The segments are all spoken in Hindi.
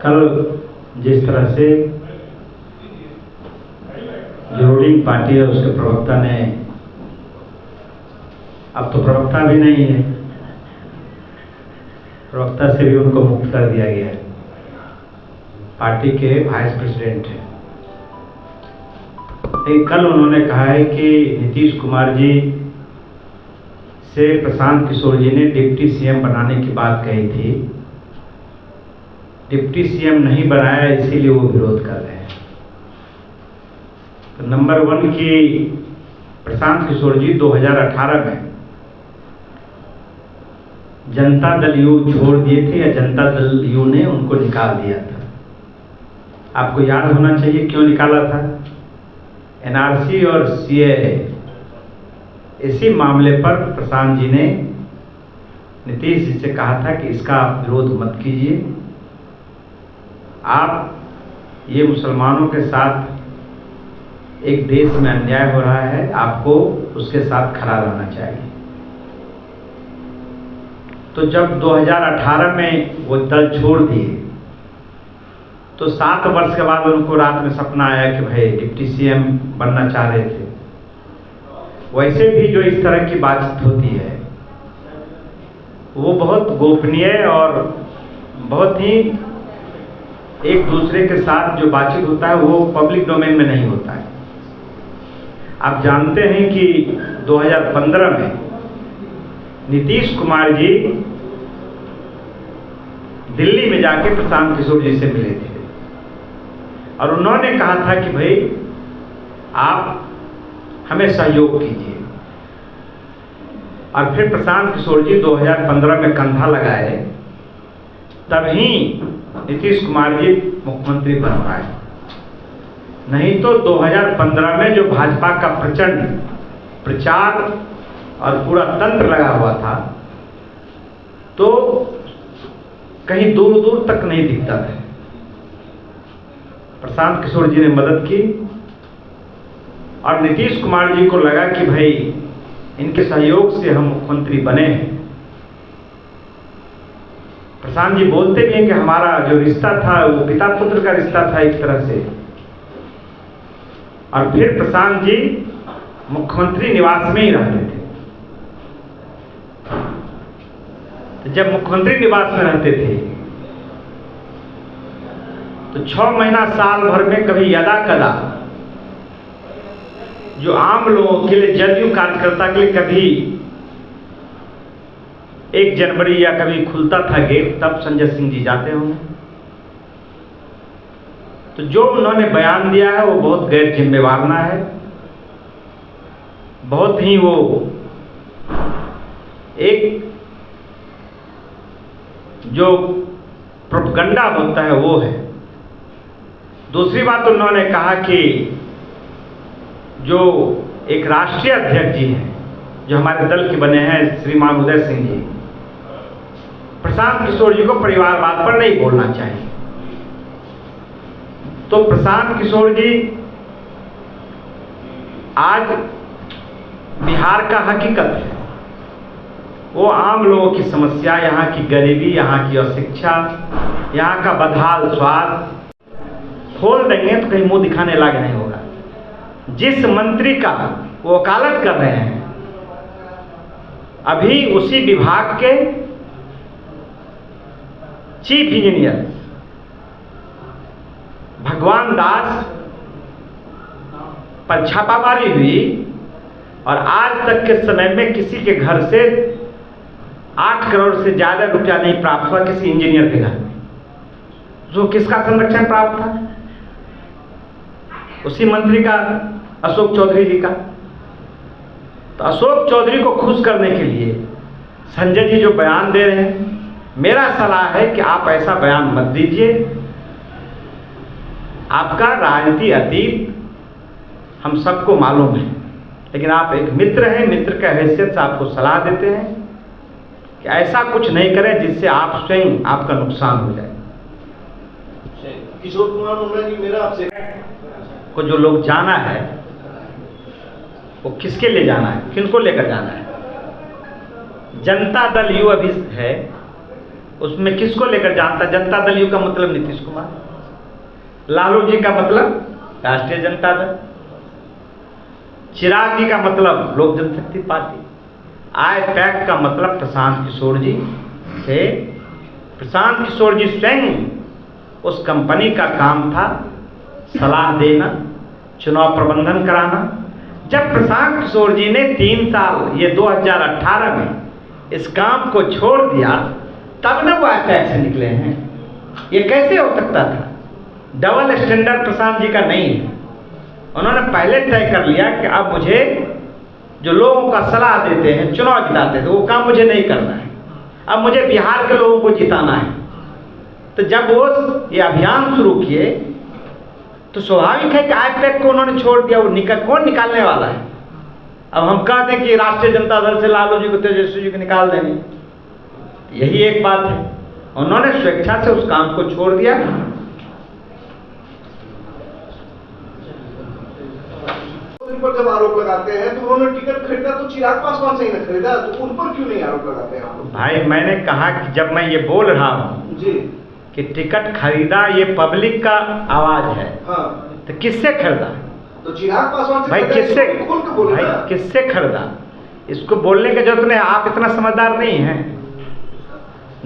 कल जिस तरह से जो रूलिंग पार्टी है उसके प्रवक्ता ने, अब तो प्रवक्ता भी नहीं है, प्रवक्ता से भी उनको मुक्त कर दिया गया है, पार्टी के वाइस प्रेसिडेंट हैं। लेकिन कल उन्होंने कहा है कि नीतीश कुमार जी से प्रशांत किशोर जी ने डिप्टी सीएम बनाने की बात कही थी, डिप्टी सीएम नहीं बनाया इसीलिए वो विरोध कर रहे हैं। तो नंबर 1 की प्रशांत किशोर जी 2018 में जनता दल यू छोड़ दिए थे या जनता दल यू ने उनको निकाल दिया था। आपको याद होना चाहिए क्यों निकाला था। एनआरसी और सीएए इसी मामले पर प्रशांत जी ने नीतीश जी से कहा था कि इसका आप विरोध मत कीजिए, आप ये मुसलमानों के साथ एक देश में अन्याय हो रहा है, आपको उसके साथ खड़ा रहना चाहिए। तो जब 2018 में वो दल छोड़ दिए तो 7 वर्ष के बाद उनको रात में सपना आया कि भाई डिप्टी सीएम बनना चाह रहे थे। वैसे भी जो इस तरह की बातचीत होती है वो बहुत गोपनीय और बहुत ही एक दूसरे के साथ जो बातचीत होता है वो पब्लिक डोमेन में नहीं होता है। आप जानते हैं कि 2015 में नीतीश कुमार जी दिल्ली में जाके प्रशांत किशोर जी से मिले थे और उन्होंने कहा था कि भाई आप हमें सहयोग कीजिए। और फिर प्रशांत किशोर जी 2015 में कंधा लगाए, तभी नीतीश कुमार जी मुख्यमंत्री बन पाए। नहीं तो 2015 में जो भाजपा का प्रचंड प्रचार और पूरा तंत्र लगा हुआ था तो कहीं दूर दूर तक नहीं दिखता था। प्रशांत किशोर जी ने मदद की और नीतीश कुमार जी को लगा कि भाई इनके सहयोग से हम मुख्यमंत्री बने हैं। प्रशांत जी बोलते भी हैं कि हमारा जो रिश्ता था वो पिता पुत्र का रिश्ता था एक तरह से। और फिर प्रशांत जी मुख्यमंत्री निवास में ही रहते थे। तो जब मुख्यमंत्री निवास में रहते थे तो 6 महीना साल भर में कभी यदा कदा जो आम लोगों के लिए, जदयू कार्यकर्ता के लिए कभी 1 जनवरी या कभी खुलता था गेट, तब संजय सिंह जी जाते होंगे। तो जो उन्होंने बयान दिया है वो बहुत गैर जिम्मेवाराना है, बहुत ही वो एक जो प्रोपगंडा होता है वो है। दूसरी बात उन्होंने कहा कि जो एक राष्ट्रीय अध्यक्ष जी हैं जो हमारे दल के बने हैं श्रीमान उदय सिंह जी, प्रशांत किशोर जी को परिवारवाद पर नहीं बोलना चाहिए। तो प्रशांत किशोर जी आज बिहार का हकीकत है, वो आम लोगों की समस्या, यहाँ की गरीबी, यहाँ की अशिक्षा, यहाँ का बदहाल स्वास्थ्य खोल देंगे तो कहीं मुंह दिखाने लायक नहीं होगा। जिस मंत्री का वो वकालत कर रहे हैं अभी उसी विभाग के चीफ इंजीनियर भगवान दास पर छापामारी हुई और आज तक के समय में किसी के घर से 8 करोड़ से ज्यादा रुपया नहीं प्राप्त हुआ किसी इंजीनियर के घर में। जो किसका संरक्षण प्राप्त था? उसी मंत्री का, अशोक चौधरी जी का। तो अशोक चौधरी को खुश करने के लिए संजय जी जो बयान दे रहे हैं, मेरा सलाह है कि आप ऐसा बयान मत दीजिए। आपका राजनीति अतीत हम सबको मालूम है, लेकिन आप एक मित्र हैं, मित्र के हैसियत से आपको सलाह देते हैं कि ऐसा कुछ नहीं करें जिससे आप स्वयं आपका नुकसान हो जाए। किशोर कुमार मुंडा जी, मेरा आपसे को जो लोग जाना है वो किसके लिए जाना है, किनको लेकर जाना है? जनता दल यू अभी है, उसमें किसको लेकर जानता? जनता दल यू का मतलब नीतीश कुमार, लालू जी का मतलब राष्ट्रीय जनता दल, चिराग जी का मतलब लोक जनशक्ति पार्टी, IPAC का मतलब प्रशांत किशोर जी थे। प्रशांत किशोर जी स्वयं उस कंपनी का काम था सलाह देना, चुनाव प्रबंधन कराना। जब प्रशांत किशोर जी ने 3 साल, ये 2018 में इस काम को छोड़ दिया, तब न वो IPAC से निकले हैं। ये कैसे हो सकता था? डबल स्टैंडर्ड प्रशांत जी का नहीं है। उन्होंने पहले तय कर लिया कि अब मुझे जो लोगों का सलाह देते हैं, चुनाव जिताते थे, वो काम मुझे नहीं करना है, अब मुझे बिहार के लोगों को जिताना है। तो जब वो ये अभियान शुरू किए तो स्वाभाविक है कि IPAC को उन्होंने छोड़ दिया। वो कौन निकालने वाला है? अब हम कहते हैं कि राष्ट्रीय जनता दल से लालू जी को, तेजस्वी जी को निकाल देंगे, यही एक बात है। उन्होंने स्वेच्छा से उस काम को छोड़ दिया। पर जब आरोप लगाते हैं तो उन्होंने टिकट खरीदा तो चिराग पासवान से ही न खरीदा, तो उन पर क्यों नहीं आरोप लगाते हैं आप? भाई मैंने कहा कि जब मैं ये बोल रहा हूँ जी कि टिकट खरीदा, ये पब्लिक का आवाज है। हाँ, तो किससे खरीदा? तो चिराग पासवान से भाई किससे, खुल के बोले भाई ना। किससे खरीदा? इसको बोलने की जरूरत नहीं, आप इतना समझदार नहीं हैं।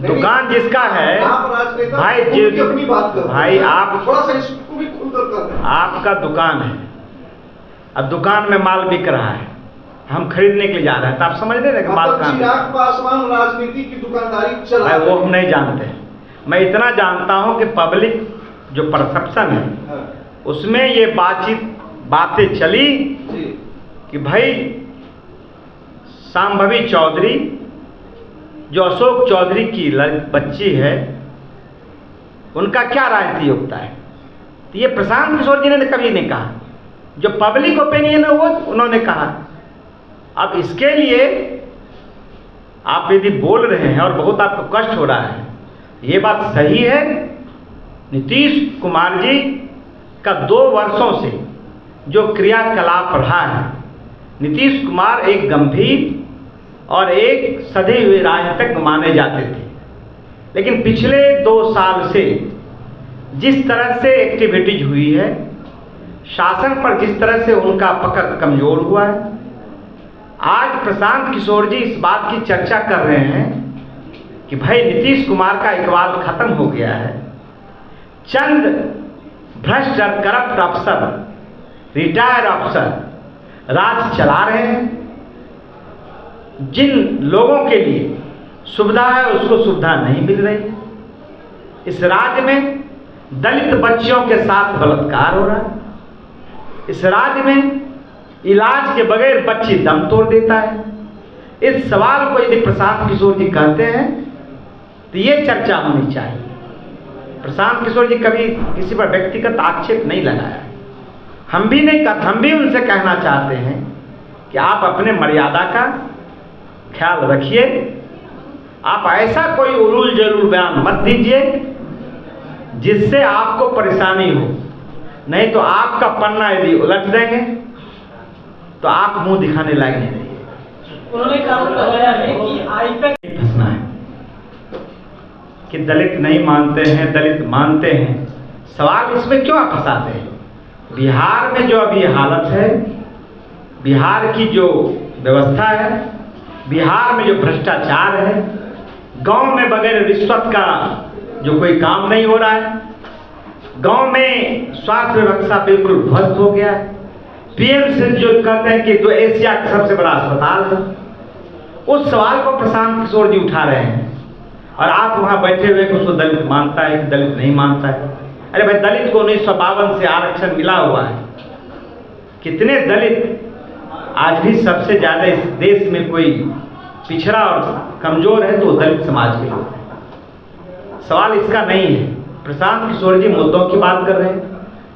दुकान जिसका है भाई, अपनी बात करो भाई, आप थोड़ा सा इसको भी खुलकर कर, आपका दुकान है, अब दुकान में माल बिक रहा है, हम खरीदने के लिए जा रहे हैं, तो आप समझ रहे हैं कि माल कहाँ है? चिराग पासवान राजनीति की दुकानदारी चला भाई वो हम नहीं जानते। मैं इतना जानता हूं कि पब्लिक जो परसेप्शन है उसमें ये बातें चली कि भाई शांभवी चौधरी जो अशोक चौधरी की बच्ची है, उनका क्या राजनीतिक योग्यता है? तो ये प्रशांत किशोर जी ने कभी नहीं कहा, जो पब्लिक ओपिनियन है वो उन्होंने कहा। अब इसके लिए आप यदि बोल रहे हैं और बहुत आपको कष्ट हो रहा है, ये बात सही है। नीतीश कुमार जी का 2 वर्षों से जो क्रियाकलाप रहा है, नीतीश कुमार एक गंभीर और एक सधे हुए राजनीतिज्ञ माने जाते थे, लेकिन पिछले 2 साल से जिस तरह से एक्टिविटीज हुई है, शासन पर जिस तरह से उनका पकड़ कमजोर हुआ है, आज प्रशांत किशोर जी इस बात की चर्चा कर रहे हैं कि भाई नीतीश कुमार का इकबाल खत्म हो गया है। चंद भ्रष्ट और करप्ट अफसर, रिटायर्ड अफसर राज चला रहे हैं। जिन लोगों के लिए सुविधा है उसको सुविधा नहीं मिल रही है। इस राज्य में दलित बच्चियों के साथ बलात्कार हो रहा है। इस राज्य में इलाज के बगैर बच्ची दम तोड़ देता है। इस सवाल को यदि प्रशांत किशोर जी कहते हैं तो ये चर्चा होनी चाहिए। प्रशांत किशोर जी कभी किसी पर व्यक्तिगत आक्षेप नहीं लगाया, हम भी नहीं कहते। हम भी उनसे कहना चाहते हैं कि आप अपने मर्यादा का ख्याल रखिए। आप ऐसा कोई उलूल जलूल बयान मत दीजिए जिससे आपको परेशानी हो, नहीं तो आपका पन्ना यदि उलट देंगे तो आप मुंह दिखाने लायक नहीं रहिए। उन्होंने कहा है कि IPAC फंसना है कि दलित नहीं मानते हैं, दलित मानते हैं। सवाल इसमें क्यों आप फंसाते हैं? बिहार में जो अभी हालत है, बिहार की जो व्यवस्था है, बिहार में जो भ्रष्टाचार है, गांव में बगैर रिश्वत का जो कोई काम नहीं हो रहा है, गांव में स्वास्थ्य व्यवस्था बिल्कुल ध्वस्त हो गया है। PMC जो कहते हैं कि जो एशिया का सबसे बड़ा अस्पताल है, उस सवाल को प्रशांत किशोर जी उठा रहे हैं और आप वहां बैठे हुए कि उसको दलित मानता है कि दलित नहीं मानता है। अरे भाई, दलित को 1952 से आरक्षण मिला हुआ है। कितने दलित आज भी सबसे ज्यादा इस देश में कोई पिछड़ा और कमजोर है तो दलित समाज के लोग हैं। सवाल इसका नहीं है। प्रशांत किशोर जी मुद्दों की बात कर रहे हैं,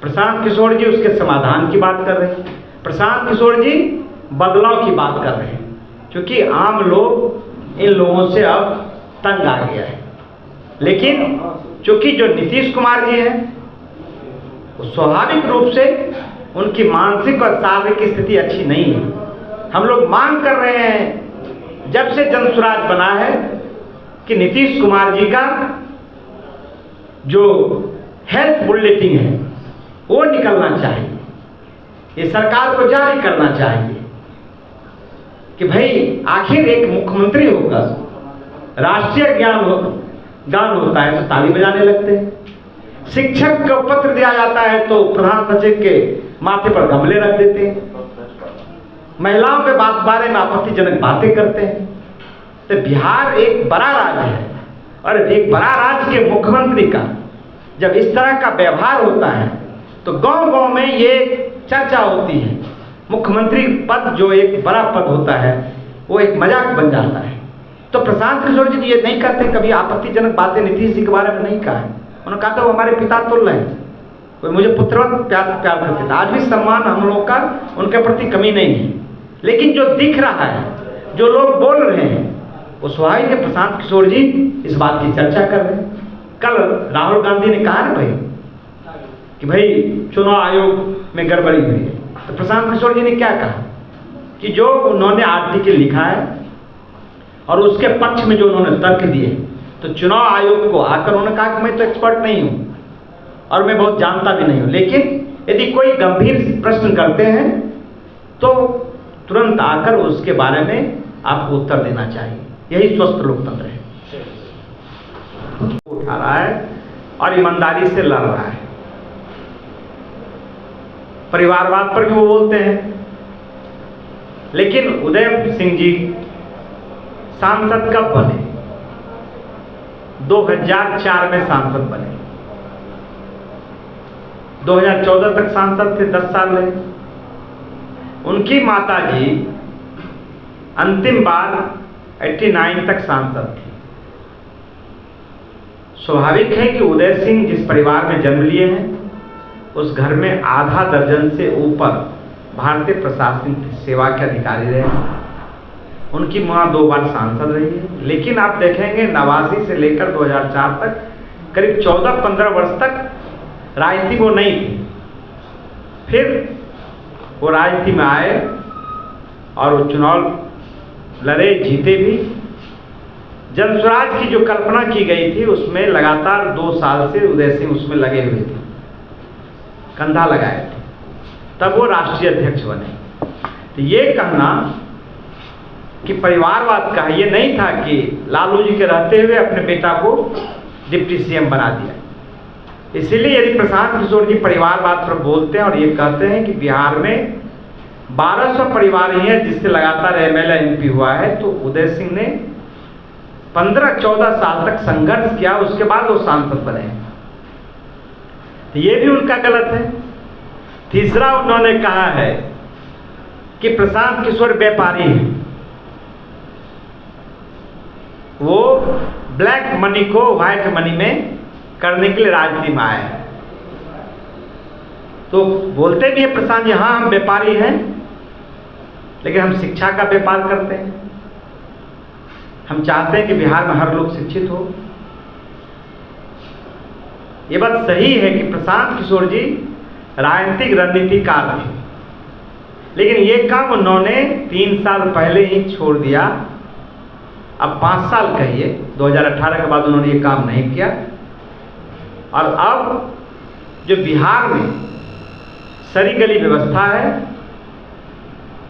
प्रशांत किशोर जी उसके समाधान की बात कर रहे हैं, प्रशांत किशोर जी बदलाव की बात कर रहे हैं, क्योंकि आम लोग इन लोगों से अब तंग आ गया है। लेकिन चूंकि जो नीतीश कुमार जी हैं, वो स्वाभाविक रूप से उनकी मानसिक और शारीरिक स्थिति अच्छी नहीं है। हम लोग मांग कर रहे हैं जब से जनसुराज बना है कि नीतीश कुमार जी का जो हेल्थ बुलेटिन है वो निकलना चाहिए, ये सरकार को जारी करना चाहिए कि भाई आखिर एक मुख्यमंत्री होकर राष्ट्रीय गान होता है तो ताली बजाने लगते हैं, शिक्षक को पत्र दिया जाता है तो प्रधान सचिव के माथे पर गमले रख देते हैं, महिलाओं के बारे में आपत्तिजनक बातें करते हैं। तो बिहार एक बड़ा राज्य है और एक बड़ा राज्य के मुख्यमंत्री का जब इस तरह का व्यवहार होता है तो गांव गांव में ये चर्चा होती है। मुख्यमंत्री पद जो एक बड़ा पद होता है वो एक मजाक बन जाता है। तो प्रशांत किशोर जी ये नहीं करते, कभी आपत्तिजनक बातें नीतीश जी के बारे में नहीं कहा है। उन्होंने कहा था वो हमारे पिता तुल्य हैं, वो मुझे पुत्रवत प्यार करते थे, आज भी सम्मान हम लोगों का उनके प्रति कमी नहीं है। लेकिन जो दिख रहा है, जो लोग बोल रहे हैं, वो स्वाभाविक है प्रशांत किशोर जी इस बात की चर्चा कर रहे हैं। कल राहुल गांधी ने कहा ना भाई कि भाई चुनाव आयोग में गड़बड़ी हुई है, तो प्रशांत किशोर जी ने क्या कहा कि जो उन्होंने आर्टिकल लिखा है और उसके पक्ष में जो उन्होंने तर्क दिए, तो चुनाव आयोग को आकर उन्होंने कहा कि मैं तो एक्सपर्ट नहीं हूं और मैं बहुत जानता भी नहीं हूं, लेकिन यदि कोई गंभीर प्रश्न करते हैं तो तुरंत आकर उसके बारे में आपको उत्तर देना चाहिए। यही स्वस्थ लोकतंत्र है। उठा रहा है और ईमानदारी से लड़ रहा है। परिवारवाद पर भी वो बोलते हैं, लेकिन उदय सिंह जी सांसद कब बने? 2004 में सांसद बने, 2014 तक सांसद थे, 10 साल रहे। उनकी माताजी अंतिम बार 89 तक सांसद थी। स्वाभाविक है कि उदय सिंह जिस परिवार में जन्म लिए हैं उस घर में आधा दर्जन से ऊपर भारतीय प्रशासनिक सेवा के अधिकारी रहे। उनकी मां 2 बार सांसद रही है। लेकिन आप देखेंगे 89 से लेकर 2004 तक करीब 14-15 वर्ष तक राजनीति वो नहीं थी। फिर वो राजनीति में आए और वो चुनाव लड़े, जीते भी। जन स्वराज की जो कल्पना की गई थी उसमें लगातार 2 साल से उदय सिंह उसमें लगे हुए थे, कंधा लगाए थे, तब वो राष्ट्रीय अध्यक्ष बने। तो ये कहना कि परिवारवाद का ये नहीं था कि लालू जी के रहते हुए अपने बेटा को डिप्टी सीएम बना दिया। इसीलिए यदि प्रशांत किशोर जी परिवारवाद पर बोलते हैं और ये कहते हैं कि बिहार में 1200 परिवार ही है जिससे लगातार एमएलए एमपी हुआ है, तो उदय सिंह ने 15-14 साल तक संघर्ष किया, उसके बाद वो सांसद बने। तो ये भी उनका गलत है। तीसरा उन्होंने कहा है कि प्रशांत किशोर व्यापारी है, वो ब्लैक मनी को व्हाइट मनी में करने के लिए राजनीति में आए हैं। तो बोलते भी है प्रशांत जी, हाँ हम व्यापारी हैं, लेकिन हम शिक्षा का व्यापार करते हैं। हम चाहते हैं कि बिहार में हर लोग शिक्षित हो। ये बात सही है कि प्रशांत किशोर जी राजनीतिक रणनीतिकार थे, लेकिन ये काम उन्होंने 3 साल पहले ही छोड़ दिया। अब 5 साल कहिए, 2018 के बाद उन्होंने ये काम नहीं किया। और अब जो बिहार में सरी गली व्यवस्था है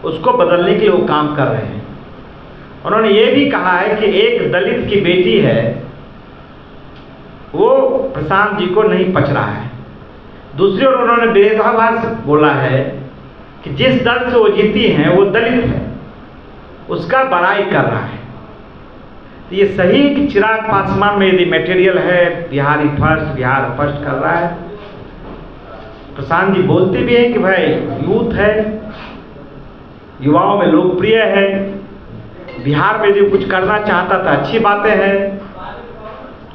उसको बदलने के लिए वो काम कर रहे हैं। उन्होंने ये भी कहा है कि एक दलित की बेटी है, वो प्रशांत जी को नहीं पच रहा है। दूसरी ओर उन्होंने विरोधाभास बोला है कि जिस दल से वो जीती हैं वो दलित है, उसका बड़ाई कर रहा है। तो ये सही कि चिराग पासवान में यदि मटेरियल है बिहारी फर्स्ट, बिहार फर्स्ट कर रहा है। प्रशांत जी बोलते भी हैं कि भाई यूथ है, युवाओं में लोकप्रिय है, बिहार में जो कुछ करना चाहता था अच्छी बातें हैं,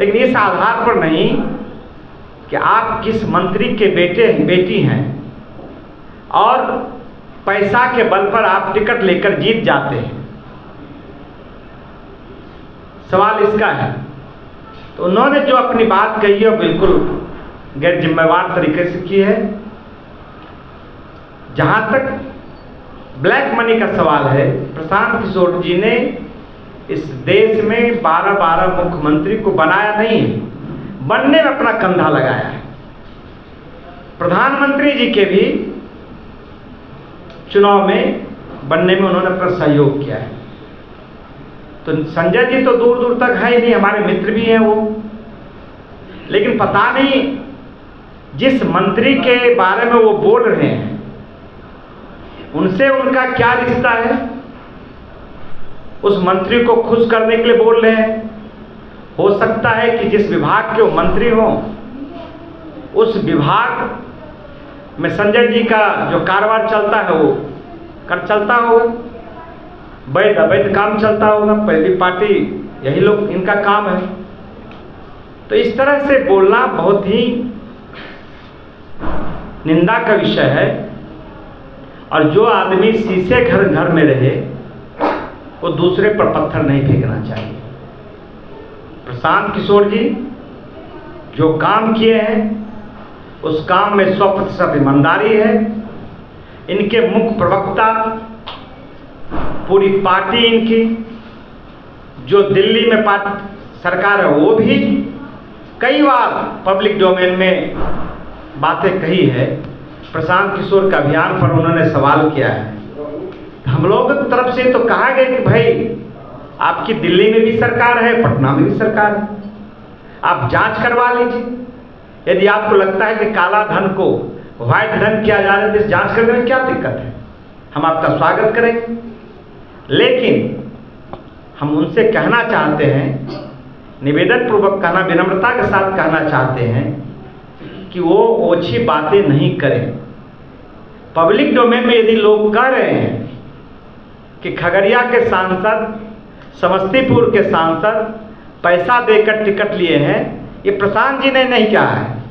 लेकिन इस आधार पर नहीं कि आप किस मंत्री के बेटी हैं और पैसा के बल पर आप टिकट लेकर जीत जाते हैं। सवाल इसका है। तो उन्होंने जो अपनी बात कही है बिल्कुल गैर जिम्मेवार तरीके से की है। जहां तक ब्लैक मनी का सवाल है, प्रशांत किशोर जी ने इस देश में 12 मुख्यमंत्री को बनाया नहीं है, बनने में अपना कंधा लगाया है। प्रधानमंत्री जी के भी चुनाव में बनने में उन्होंने अपना सहयोग किया है। तो संजय जी तो दूर दूर तक है ही नहीं, हमारे मित्र भी हैं वो, लेकिन पता नहीं जिस मंत्री के बारे में वो बोल रहे हैं उनसे उनका क्या रिश्ता है। उस मंत्री को खुश करने के लिए बोल रहे हैं। हो सकता है कि जिस विभाग के वो मंत्री हों उस विभाग में संजय जी का जो कारोबार चलता है वो चलता होगा, वैध अवैध काम चलता होगा, पहली पार्टी यही लोग इनका काम है। तो इस तरह से बोलना बहुत ही निंदा का विषय है। और जो आदमी शीशे घर में रहे वो दूसरे पर पत्थर नहीं फेंकना चाहिए। प्रशांत किशोर जी जो काम किए हैं उस काम में 100% ईमानदारी है। इनके मुख्य प्रवक्ता, पूरी पार्टी इनकी, जो दिल्ली में सरकार है वो भी कई बार पब्लिक डोमेन में बातें कही है। प्रशांत किशोर का अभियान पर उन्होंने सवाल किया है। हम लोगों की तरफ से तो कहा गया कि भाई आपकी दिल्ली में भी सरकार है, पटना में भी सरकार है, आप जांच करवा लीजिए। यदि आपको लगता है कि काला धन को व्हाइट धन किया जा रहा है तो जांच करने में क्या दिक्कत है, हम आपका स्वागत करेंगे। लेकिन हम उनसे कहना चाहते हैं, निवेदन पूर्वक कहना, विनम्रता के साथ कहना चाहते हैं कि वो ओछी बातें नहीं करें। पब्लिक डोमेन में यदि लोग कह रहे हैं कि खगड़िया के सांसद, समस्तीपुर के सांसद पैसा देकर टिकट लिए हैं, ये प्रशांत जी ने नहीं कहा है,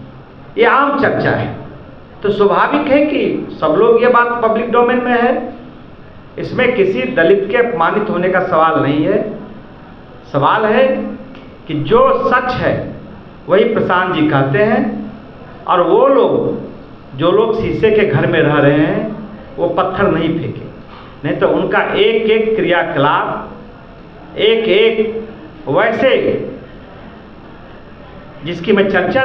ये आम चर्चा है। तो स्वाभाविक है कि सब लोग ये बात पब्लिक डोमेन में है, इसमें किसी दलित के अपमानित होने का सवाल नहीं है। सवाल है कि जो सच है वही प्रशांत जी कहते हैं, और वो लोग जो लोग शीशे के घर में रह रहे हैं वो पत्थर नहीं फेंके, नहीं तो उनका एक एक क्रियाकलाप, एक एक वैसे जिसकी मैं चर्चा